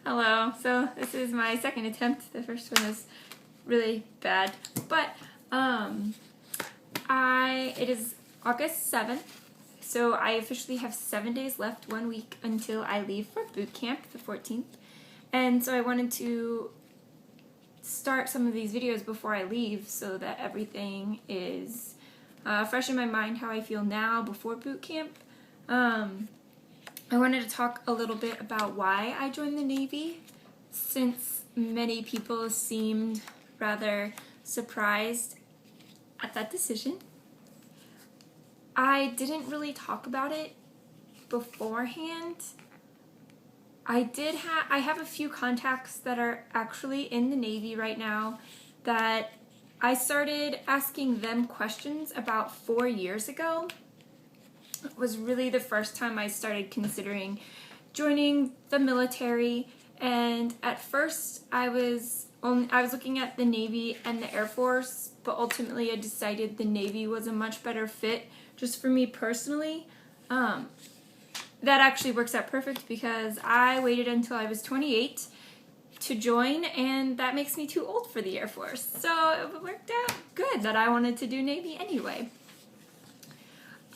Hello. So this is my second attempt. The first one was really bad, but it is August 7th, so I officially have 7 days left, 1 week until I leave for boot camp, the 14th, and so I wanted to start some of these videos before I leave so that everything is fresh in my mind, how I feel now before boot camp. I wanted to talk a little bit about why I joined the Navy, since many people seemed rather surprised at that decision. I didn't really talk about it beforehand. I have a few contacts that are actually in the Navy right now that I started asking them questions about 4 years ago. It was really the first time I started considering joining the military, and at first I was looking at the Navy and the Air Force, but ultimately I decided the Navy was a much better fit just for me personally. That actually works out perfect because I waited until I was 28 to join, and that makes me too old for the Air Force. So it worked out good that I wanted to do Navy anyway.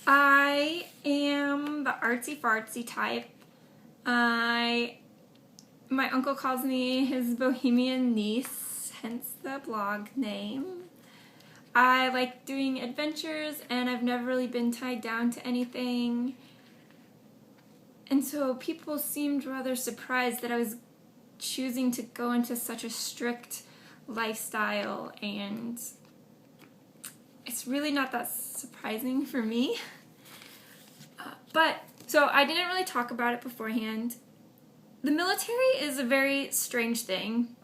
I am the artsy-fartsy type. My uncle calls me his bohemian niece, hence the blog name. I like doing adventures, and I've never really been tied down to anything. And so people seemed rather surprised that I was choosing to go into such a strict lifestyle, and it's really not that surprising for me. So I didn't really talk about it beforehand. The military is a very strange thing.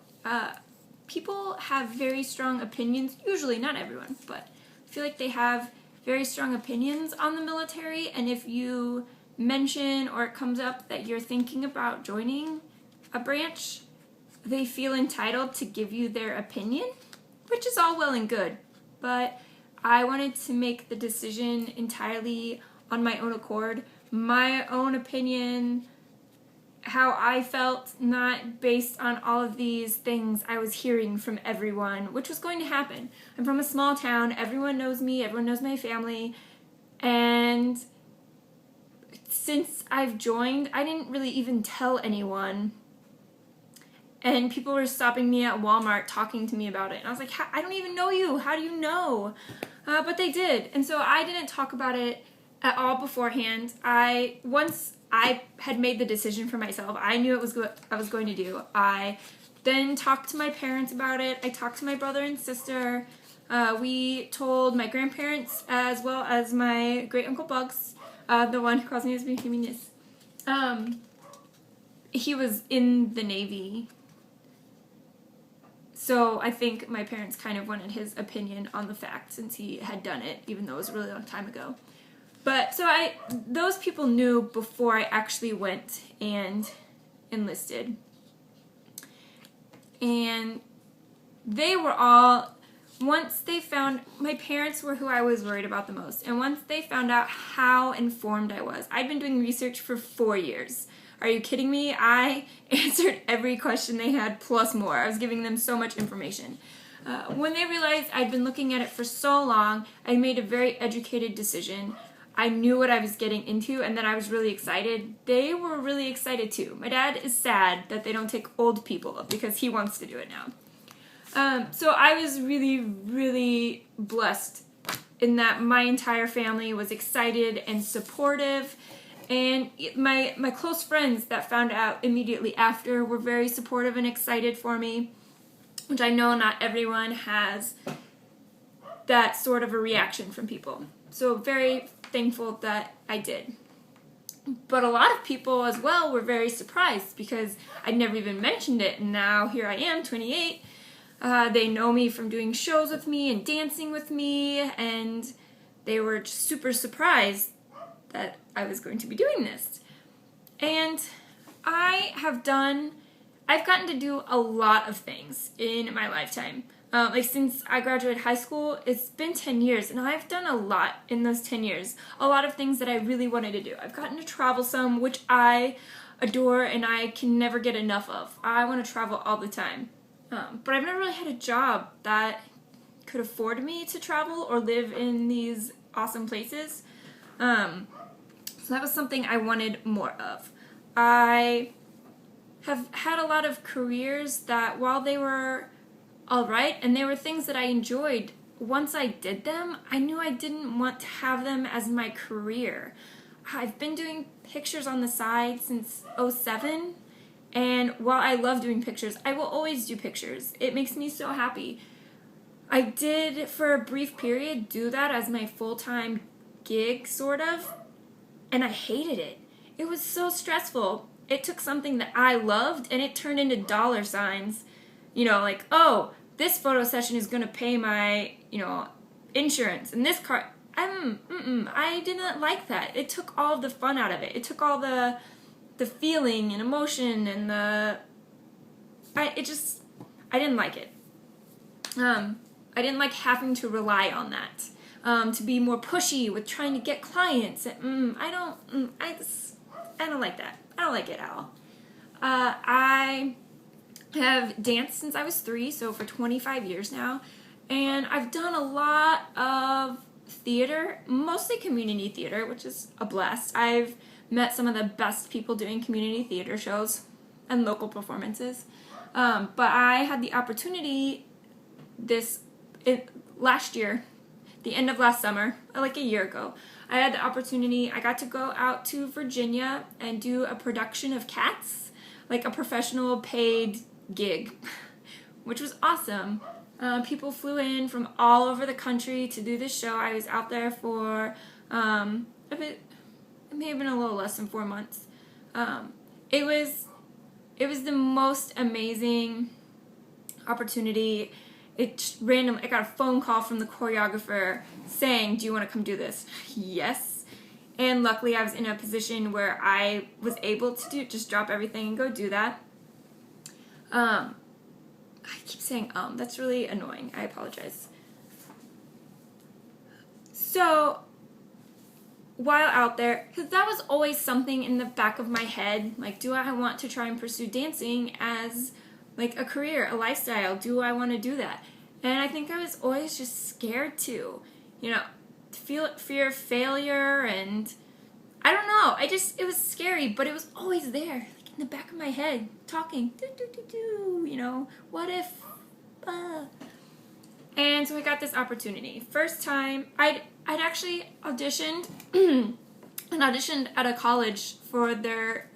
People have very strong opinions, usually, not everyone, but I feel like they have very strong opinions on the military, and if you mention or it comes up that you're thinking about joining a branch, they feel entitled to give you their opinion, which is all well and good, but I wanted to make the decision entirely on my own accord, my own opinion, how I felt, not based on all of these things I was hearing from everyone, which was going to happen. I'm from a small town, everyone knows me, everyone knows my family, and since I've joined, I didn't really even tell anyone. And people were stopping me at Walmart talking to me about it. And I was like, I don't even know you. How do you know? But they did. And so I didn't talk about it at all beforehand. Once I had made the decision for myself, I knew it was what I was going to do. I then talked to my parents about it. I talked to my brother and sister. We told my grandparents as well as my great uncle Bugs, the one who calls me his bohemian niece. He was in the Navy. So I think my parents kind of wanted his opinion on the fact since he had done it, even though it was a really long time ago. But so those people knew before I actually went and enlisted. And they were all, once they found, my parents were who I was worried about the most. And once they found out how informed I was, I'd been doing research for 4 years. Are you kidding me? I answered every question they had plus more. I was giving them so much information. When they realized I'd been looking at it for so long, I made a very educated decision. I knew what I was getting into, and then I was really excited. They were really excited too. My dad is sad that they don't take old people because he wants to do it now. So I was really, really blessed in that my entire family was excited and supportive. And my close friends that found out immediately after were very supportive and excited for me, which I know not everyone has that sort of a reaction from people. So very thankful that I did. But a lot of people as well were very surprised because I'd never even mentioned it, and now here I am, 28. They know me from doing shows with me and dancing with me, and they were just super surprised that I was going to be doing this. And I've gotten to do a lot of things in my lifetime. Since I graduated high school, it's been 10 years, and I've done a lot in those 10 years. A lot of things that I really wanted to do. I've gotten to travel some, which I adore and I can never get enough of. I want to travel all the time. But I've never really had a job that could afford me to travel or live in these awesome places. So that was something I wanted more of. I have had a lot of careers that, while they were alright and they were things that I enjoyed, once I did them, I knew I didn't want to have them as my career. I've been doing pictures on the side since '07, and while I love doing pictures, I will always do pictures. It makes me so happy. I did, for a brief period, do that as my full-time gig, sort of, and I hated it. It was so stressful. It took something that I loved, and it turned into dollar signs. You know, like, oh, this photo session is going to pay my, insurance, and this car... I didn't like that. It took all of the fun out of it. It took all the feeling and emotion and I didn't like it. I didn't like having to rely on that. To be more pushy with trying to get clients. I don't like that. I don't like it at all. I have danced since I was 3, so for 25 years now, and I've done a lot of theater, mostly community theater, which is a blast. I've met some of the best people doing community theater shows and local performances. But I had the opportunity last year, the end of last summer, like a year ago, I had the opportunity, I got to go out to Virginia and do a production of Cats, like a professional paid gig, which was awesome. People flew in from all over the country to do this show. I was out there for it may have been a little less than 4 months. It was the most amazing opportunity. I got a phone call from the choreographer saying, "Do you want to come do this?" Yes. And luckily I was in a position where I was able to just drop everything and go do that. I keep saying that's really annoying. I apologize. So, while out there, because that was always something in the back of my head, like, do I want to try and pursue dancing as, like, a career, a lifestyle? Do I want to do that? And I think I was always just scared to, fear of failure, and I don't know. It was scary, but it was always there. In the back of my head, talking, what if, And so I got this opportunity. First time, I'd actually auditioned, and auditioned at a college for their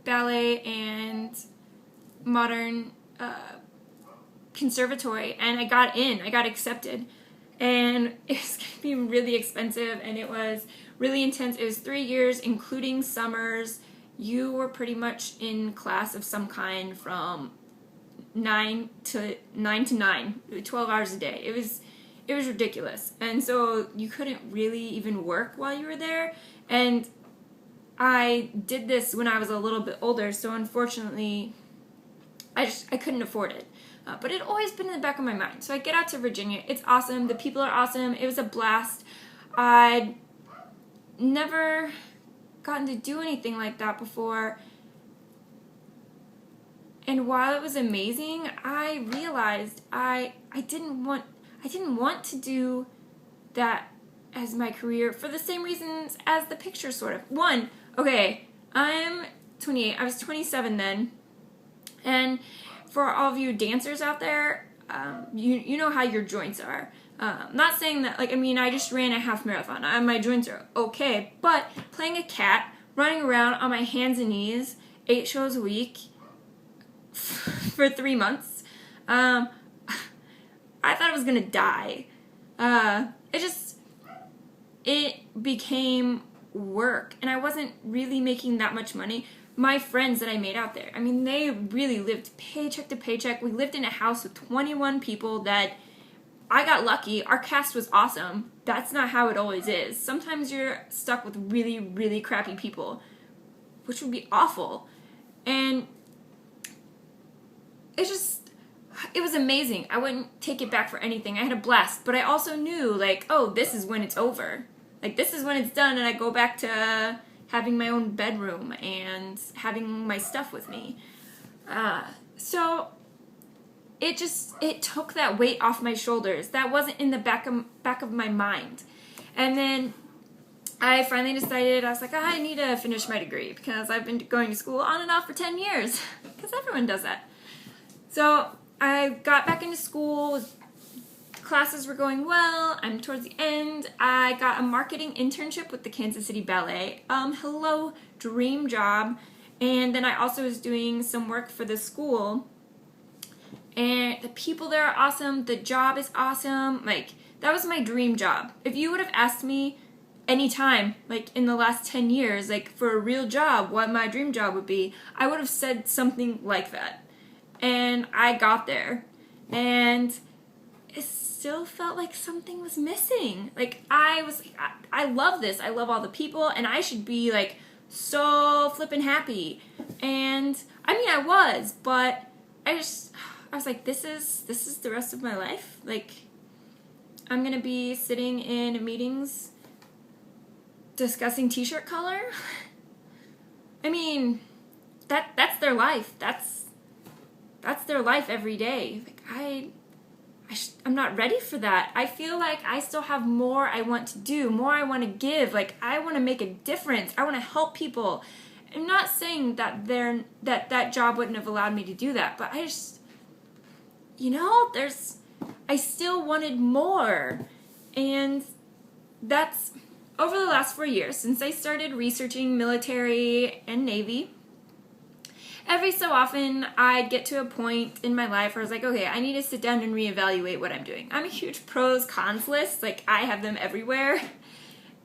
ballet and modern conservatory, and I got accepted. And it was going to be really expensive, and it was really intense. It was 3 years, including summers. You were pretty much in class of some kind from 9 to 9, 12 hours a day. It was ridiculous. And so you couldn't really even work while you were there. And I did this when I was a little bit older, so unfortunately I couldn't afford it. But it had always been in the back of my mind. So I get out to Virginia. It's awesome. The people are awesome. It was a blast. I'd never gotten to do anything like that before, and while it was amazing, I realized I didn't want to do that as my career for the same reasons as the picture, sort of. One, okay, I'm 28, I was 27 then, and for all of you dancers out there, you know how your joints are. Not saying that, I just ran a half marathon. My joints are okay, but playing a cat, running around on my hands and knees, 8 shows a week for 3 months, I thought I was gonna die. It became work, and I wasn't really making that much money. My friends that I made out there, they really lived paycheck to paycheck. We lived in a house with 21 people that I got lucky. Our cast was awesome. That's not how it always is. Sometimes you're stuck with really, really crappy people, which would be awful. And it was amazing. I wouldn't take it back for anything. I had a blast. But I also knew, this is when it's over. This is when it's done, and I go back to having my own bedroom and having my stuff with me. So it took that weight off my shoulders. That wasn't in the back of my mind. And then I finally decided, I was like, I need to finish my degree because I've been going to school on and off for 10 years because everyone does that. So I got back into school. Classes were going well. I'm towards the end. I got a marketing internship with the Kansas City Ballet. Hello, dream job. And then I also was doing some work for the school. And the people there are awesome. The job is awesome. Like, that was my dream job. If you would have asked me any time, like in the last 10 years, like for a real job, what my dream job would be, I would have said something like that. And I got there. And it still felt like something was missing. Like, I love this. I love all the people, and I should be like so flippin' happy. And I mean, I was, but I was like, this is the rest of my life. Like, I'm gonna be sitting in meetings discussing t-shirt color. I mean, that's their life. That's their life every day. Like, I'm not ready for that. I feel like I still have more I want to do, more I want to give. Like, I want to make a difference. I want to help people. I'm not saying that that job wouldn't have allowed me to do that, but I just, I still wanted more. And that's over the last 4 years, since I started researching military and Navy. Every so often, I'd get to a point in my life where I was like, okay, I need to sit down and reevaluate what I'm doing. I'm a huge pros, cons list. Like, I have them everywhere.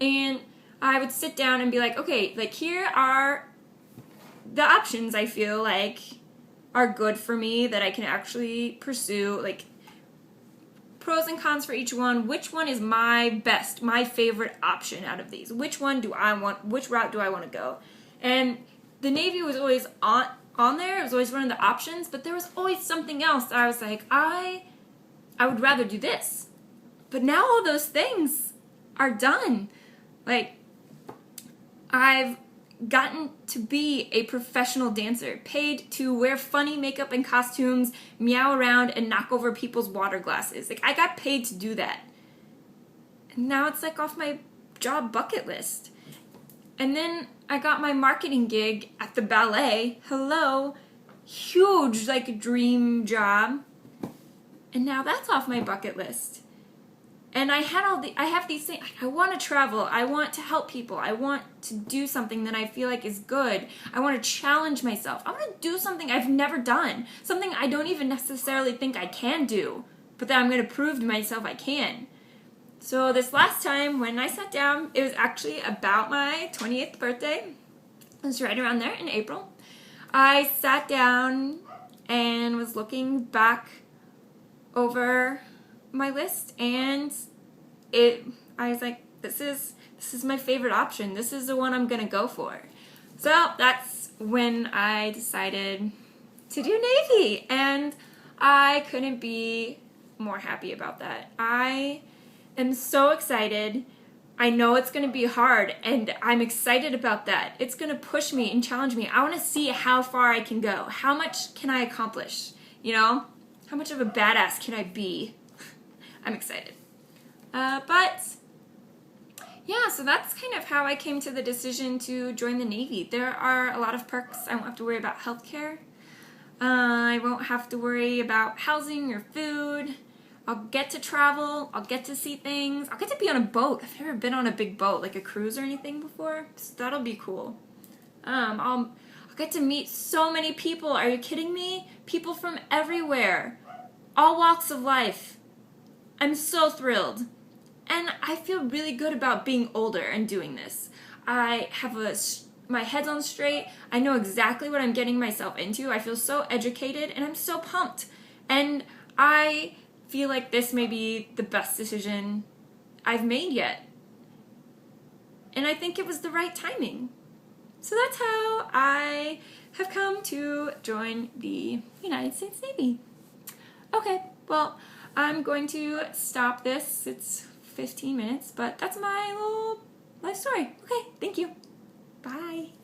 And I would sit down and be like, okay, like, here are the options I feel like are good for me that I can actually pursue. Like, pros and cons for each one. Which one is my best, my favorite option out of these? Which route do I want to go? And the Navy was always on there. It was always one of the options, but there was always something else that I was like, I would rather do this. But now all those things are done. Like, I've gotten to be a professional dancer, paid to wear funny makeup and costumes, meow around, and knock over people's water glasses. Like, I got paid to do that. And now it's like off my job bucket list. And then I got my marketing gig at the ballet. Hello. Huge, like, dream job. And now that's off my bucket list. And I have these things. I want to travel. I want to help people. I want to do something that I feel like is good. I want to challenge myself. I want to do something I've never done. Something I don't even necessarily think I can do, but that I'm going to prove to myself I can. So this last time when I sat down, it was actually about my 28th birthday. It was right around there in April. I sat down and was looking back over my list, and I was like, this is my favorite option. This is the one I'm going to go for. So that's when I decided to do Navy, and I couldn't be more happy about that. I am so excited. I know it's going to be hard, and I'm excited about that. It's going to push me and challenge me. I want to see how far I can go. How much can I accomplish? How much of a badass can I be? I'm excited. But yeah, so that's kind of how I came to the decision to join the Navy. There are a lot of perks. I won't have to worry about healthcare. I won't have to worry about housing or food. I'll get to travel. I'll get to see things. I'll get to be on a boat. I've never been on a big boat, like a cruise or anything before, so that'll be cool. I'll get to meet so many people. Are you kidding me? People from everywhere. All walks of life. I'm so thrilled. And I feel really good about being older and doing this. I have my head's on straight. I know exactly what I'm getting myself into. I feel so educated, and I'm so pumped. And I feel like this may be the best decision I've made yet. And I think it was the right timing. So that's how I have come to join the United States Navy. Okay, well, I'm going to stop this. It's 15 minutes, but that's my little life story. Okay, thank you. Bye.